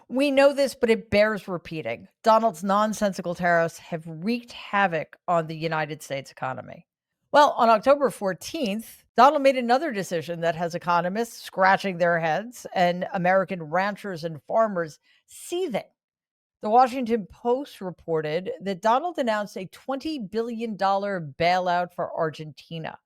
We know this, but it bears repeating. Donald's nonsensical tariffs have wreaked havoc on the United States economy. Well, on October 14th, Donald made another decision that has economists scratching their heads and American ranchers and farmers seething. The Washington Post reported that Donald announced a $20 billion bailout for Argentina.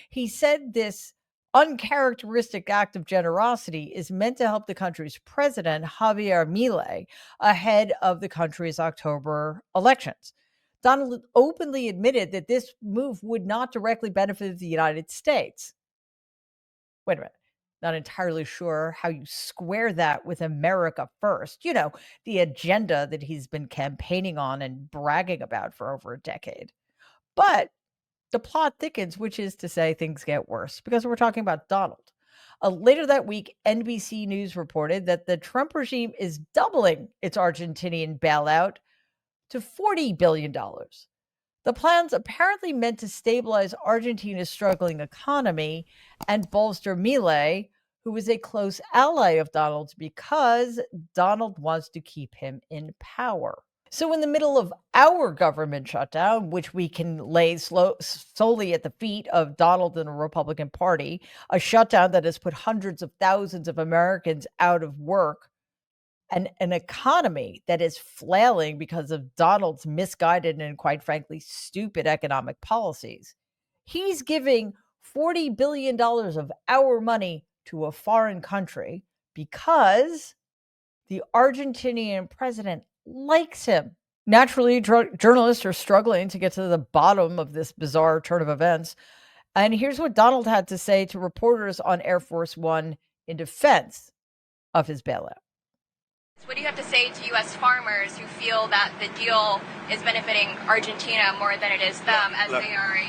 He said this uncharacteristic act of generosity is meant to help the country's president, Javier Milei, ahead of the country's October elections. Donald openly admitted that this move would not directly benefit the United States. Wait a minute. Not entirely sure how you square that with America first. The agenda that he's been campaigning on and bragging about for over a decade. But the plot thickens, which is to say things get worse because we're talking about Donald. Later that week, NBC News reported that the Trump regime is doubling its Argentinian bailout to $40 billion. The plan's apparently meant to stabilize Argentina's struggling economy and bolster Milei, who is a close ally of Donald's because Donald wants to keep him in power. So, in the middle of our government shutdown, which we can lay solely at the feet of Donald and the Republican Party, a shutdown that has put hundreds of thousands of Americans out of work, and an economy that is flailing because of Donald's misguided and, quite frankly, stupid economic policies. He's giving $40 billion of our money to a foreign country because the Argentinian president likes him. Naturally, journalists are struggling to get to the bottom of this bizarre turn of events. And here's what Donald had to say to reporters on Air Force One in defense of his bailout. What do you have to say to U.S. farmers who feel that the deal is benefiting Argentina more than it is them, they are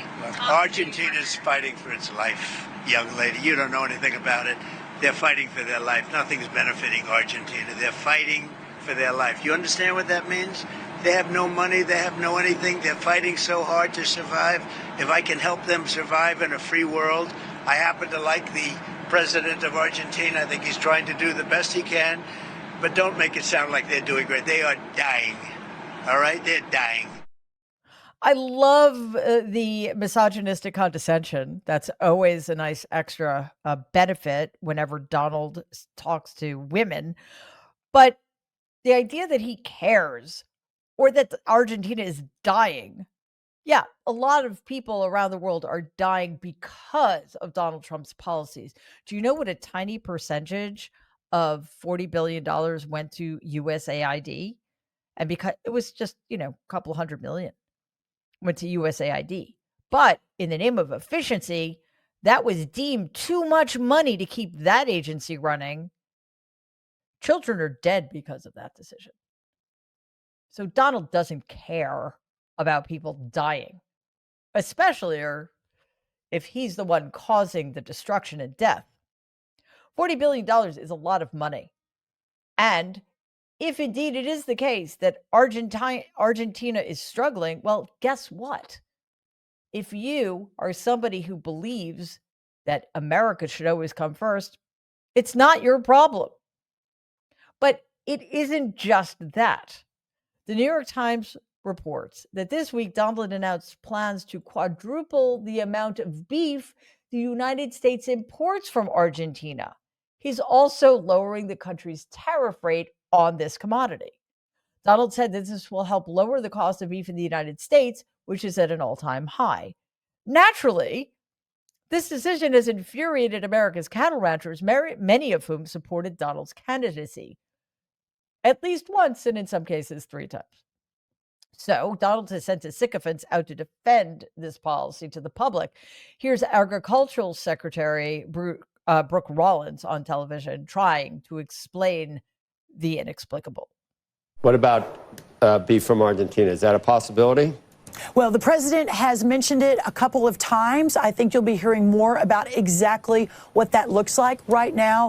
Argentina's fighting for its life, young lady. You don't know anything about it. They're fighting for their life. Nothing's benefiting Argentina. They're fighting for their life. You understand what that means? They have no money. They have no anything. They're fighting so hard to survive. If I can help them survive in a free world, I happen to like the president of Argentina. I think he's trying to do the best he can. But don't make it sound like they're doing great. They are dying. All right? They're dying. I love the misogynistic condescension. That's always a nice extra benefit whenever Donald talks to women. But the idea that he cares or that Argentina is dying. Yeah, a lot of people around the world are dying because of Donald Trump's policies. Do you know what a tiny percentage of $40 billion went to USAID? And because it was just, a couple hundred million went to USAID. But in the name of efficiency, that was deemed too much money to keep that agency running. Children are dead because of that decision. So Donald doesn't care about people dying, especially if he's the one causing the destruction and death. $40 billion is a lot of money. And if indeed it is the case that Argentina is struggling, well, guess what? If you are somebody who believes that America should always come first, it's not your problem. But it isn't just that. The New York Times reports that this week Donald announced plans to quadruple the amount of beef the United States imports from Argentina. He's also lowering the country's tariff rate on this commodity. Donald said that this will help lower the cost of beef in the United States, which is at an all-time high. Naturally, this decision has infuriated America's cattle ranchers, many of whom supported Donald's candidacy at least once, and in some cases 3 times. So Donald has sent his sycophants out to defend this policy to the public. Here's Agricultural Secretary Brooke Rollins on television trying to explain the inexplicable. What about beef from Argentina? Is that a possibility? Well, the president has mentioned it a couple of times. I think you'll be hearing more about exactly what that looks like. Right now,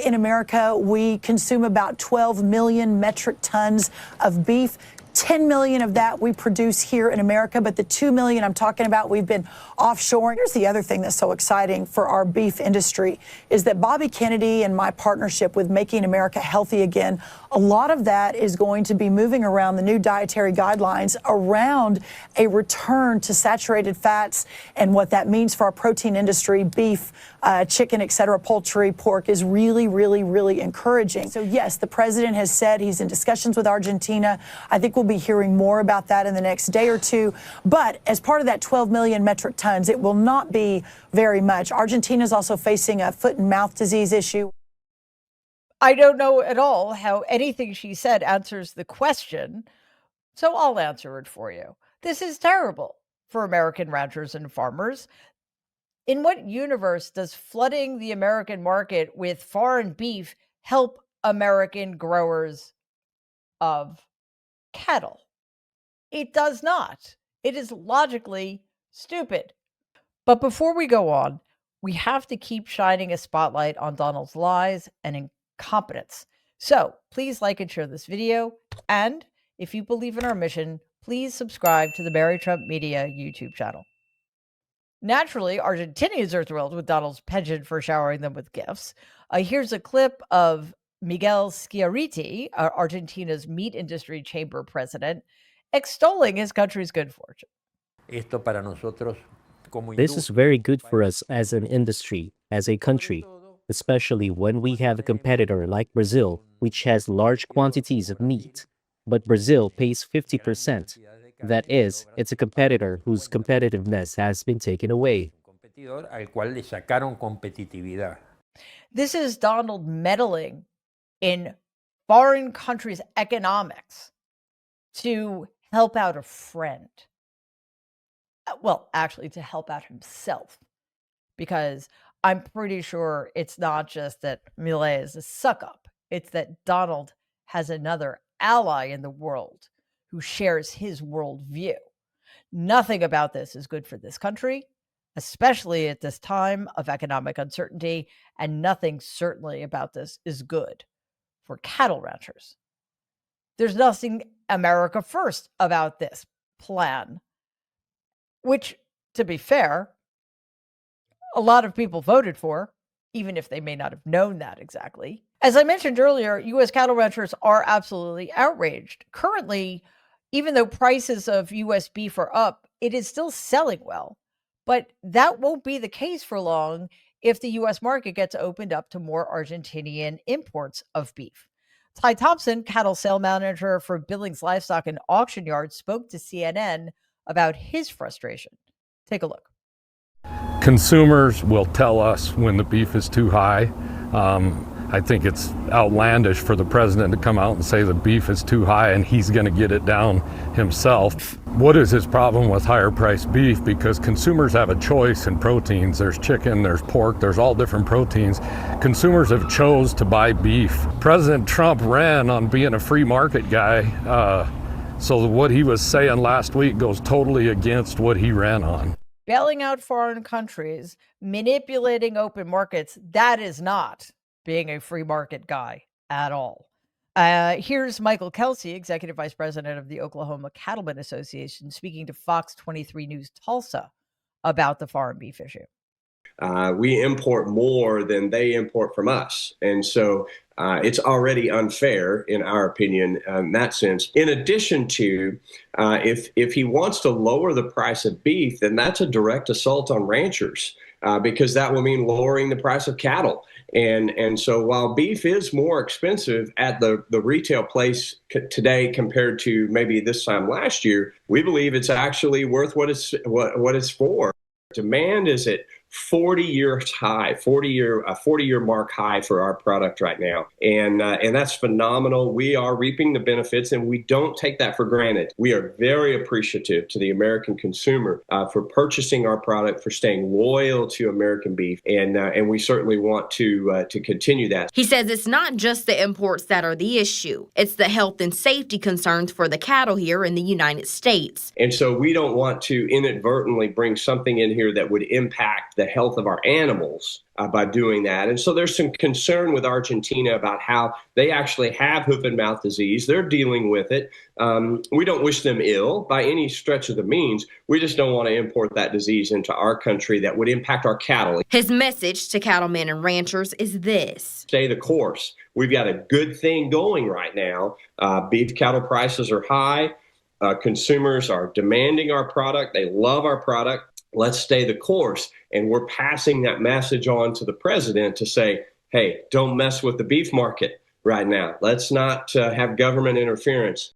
in America, we consume about 12 million metric tons of beef. 10 million of that we produce here in America, but the 2 million I'm talking about, we've been offshoring. Here's the other thing that's so exciting for our beef industry is that Bobby Kennedy and my partnership with Making America Healthy Again, a lot of that is going to be moving around the new dietary guidelines around a return to saturated fats and what that means for our protein industry, beef, chicken, et cetera, poultry, pork is really, really, really encouraging. So yes, the president has said he's in discussions with Argentina. I think we'll be hearing more about that in the next day or two. But as part of that 12 million metric tons, it will not be very much. Argentina is also facing a foot and mouth disease issue. I don't know at all how anything she said answers the question, so I'll answer it for you. This is terrible for American ranchers and farmers. In what universe does flooding the American market with foreign beef help American growers of cattle? It does not. It is logically stupid. But before we go on, we have to keep shining a spotlight on Donald's lies and incompetence. So please like and share this video. And if you believe in our mission, please subscribe to the Mary Trump Media YouTube channel. Naturally, Argentinians are thrilled with Donald's penchant for showering them with gifts. Here's a clip of Miguel Schiaretti, Argentina's meat industry chamber president, extolling his country's good fortune. This is very good for us as an industry, as a country, especially when we have a competitor like Brazil, which has large quantities of meat. But Brazil pays 50%. That is, it's a competitor whose competitiveness has been taken away. This is Donald meddling in foreign countries' economics to help out a friend. Well, actually, to help out himself, because I'm pretty sure it's not just that Milei is a suck-up. It's that Donald has another ally in the world who shares his worldview. Nothing about this is good for this country, especially at this time of economic uncertainty, and nothing certainly about this is good for cattle ranchers. There's nothing America first about this plan, which, to be fair, a lot of people voted for, even if they may not have known that exactly. As I mentioned earlier, U.S. cattle ranchers are absolutely outraged. Currently, even though prices of U.S. beef are up, it is still selling well. But that won't be the case for long if the U.S. market gets opened up to more Argentinian imports of beef. Ty Thompson, cattle sale manager for Billings Livestock and Auction Yards, spoke to CNN about his frustration. Take a look. Consumers will tell us when the beef is too high. I think it's outlandish for the president to come out and say the beef is too high and he's going to get it down himself. What is his problem with higher priced beef? Because consumers have a choice in proteins. There's chicken, there's pork, there's all different proteins. Consumers have chose to buy beef. President Trump ran on being a free market guy. So what he was saying last week goes totally against what he ran on. Bailing out foreign countries, manipulating open markets, that is not being a free market guy at all. Here's Michael Kelsey, Executive Vice President of the Oklahoma Cattlemen Association, speaking to Fox 23 News Tulsa about the foreign beef issue. We import more than they import from us. And so it's already unfair, in our opinion, in that sense. In addition to, if he wants to lower the price of beef, then that's a direct assault on ranchers, because that will mean lowering the price of cattle. And so while beef is more expensive at the retail place today compared to maybe this time last year, we believe it's actually worth what it's for. Demand is at 40-year high, 40-year mark high for our product right now. And that's phenomenal. We are reaping the benefits, and we don't take that for granted. We are very appreciative to the American consumer for purchasing our product, for staying loyal to American beef, and we certainly want to continue that. He says it's not just the imports that are the issue. It's the health and safety concerns for the cattle here in the United States. And so we don't want to inadvertently bring something in here that would impact the health of our animals by doing that. And so there's some concern with Argentina about how they actually have hoof and mouth disease. They're dealing with it. We don't wish them ill by any stretch of the means. We just don't want to import that disease into our country that would impact our cattle. His message to cattlemen and ranchers is this: stay the course. We've got a good thing going right now. Beef cattle prices are high. Consumers are demanding our product. They love our product. Let's stay the course. And we're passing that message on to the president to say, hey, don't mess with the beef market right now. Let's not have government interference.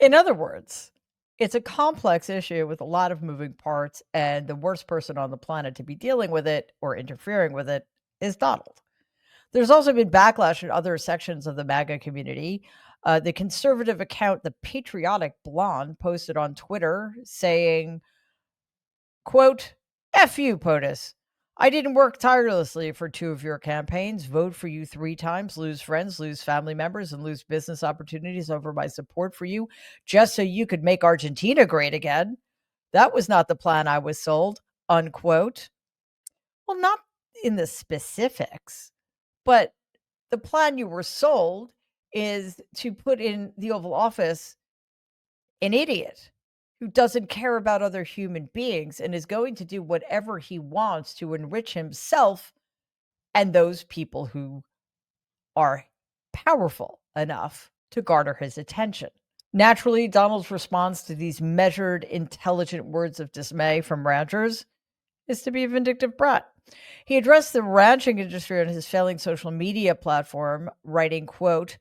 In other words, it's a complex issue with a lot of moving parts, and the worst person on the planet to be dealing with it or interfering with it is Donald. There's also been backlash in other sections of the MAGA community. The conservative account, The Patriotic Blonde, posted on Twitter saying, quote, F you, POTUS. I didn't work tirelessly for 2 of your campaigns, vote for you 3 times, lose friends, lose family members, and lose business opportunities over my support for you, just so you could make Argentina great again. That was not the plan I was sold, unquote. Well, not in the specifics, but the plan you were sold is to put in the Oval Office an idiot who doesn't care about other human beings and is going to do whatever he wants to enrich himself and those people who are powerful enough to garner his attention. Naturally, Donald's response to these measured, intelligent words of dismay from ranchers is to be a vindictive brat. He addressed the ranching industry on his failing social media platform, writing, quote,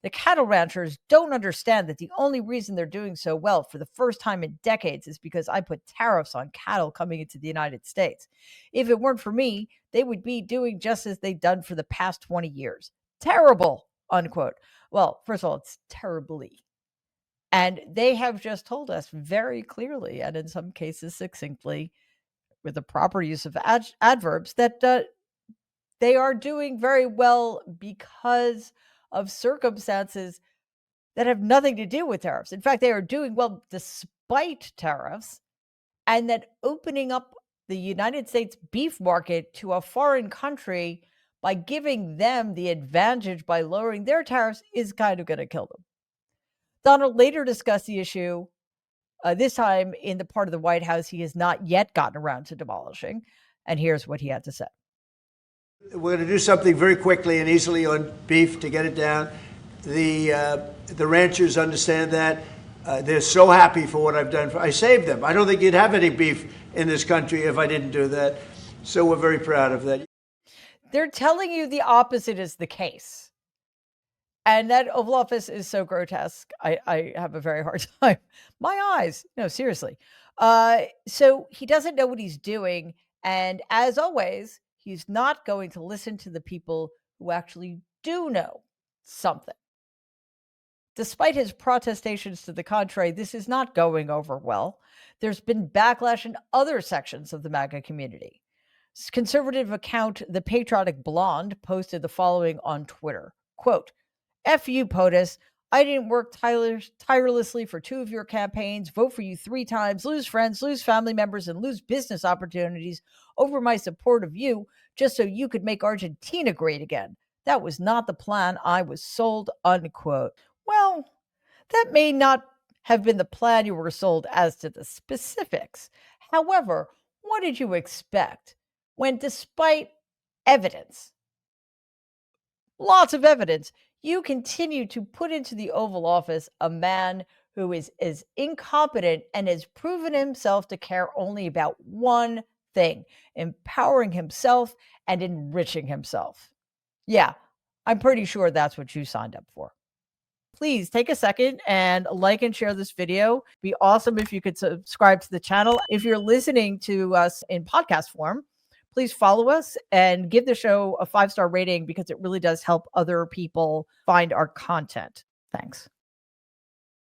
the cattle ranchers don't understand that the only reason they're doing so well for the first time in decades is because I put tariffs on cattle coming into the United States. If it weren't for me, they would be doing just as they've done for the past 20 years. Terrible, unquote. Well, first of all, it's terribly. And they have just told us very clearly, and in some cases succinctly, with the proper use of adverbs, that they are doing very well because of circumstances that have nothing to do with tariffs. In fact, they are doing well despite tariffs, and that opening up the United States beef market to a foreign country by giving them the advantage by lowering their tariffs is kind of going to kill them. Donald later discussed the issue, this time in the part of the White House he has not yet gotten around to demolishing. And here's what he had to say. We're going to do something very quickly and easily on beef to get it down. The ranchers understand that. They're so happy for what I've done. I saved them. I don't think you'd have any beef in this country if I didn't do that. So we're very proud of that. They're telling you the opposite is the case. And that Oval Office is so grotesque. I have a very hard time. My eyes. No, seriously. So he doesn't know what he's doing. And as always, he's not going to listen to the people who actually do know something. Despite his protestations to the contrary, this is not going over well. There's been backlash in other sections of the MAGA community. Conservative account The Patriotic Blonde posted the following on Twitter. Quote, F you, POTUS. I didn't work tirelessly for 2 of your campaigns, vote for you 3 times, lose friends, lose family members, and lose business opportunities over my support of you, just so you could make Argentina great again. That was not the plan I was sold, unquote. Well, that may not have been the plan you were sold as to the specifics. However, what did you expect when, despite evidence, lots of evidence, you continue to put into the Oval Office a man who is as incompetent and has proven himself to care only about one thing, empowering himself and enriching himself? Yeah, I'm pretty sure that's what you signed up for. Please take a second and like and share this video. It'd be awesome if you could subscribe to the channel. If you're listening to us in podcast form, please follow us and give the show a 5-star rating because it really does help other people find our content. Thanks.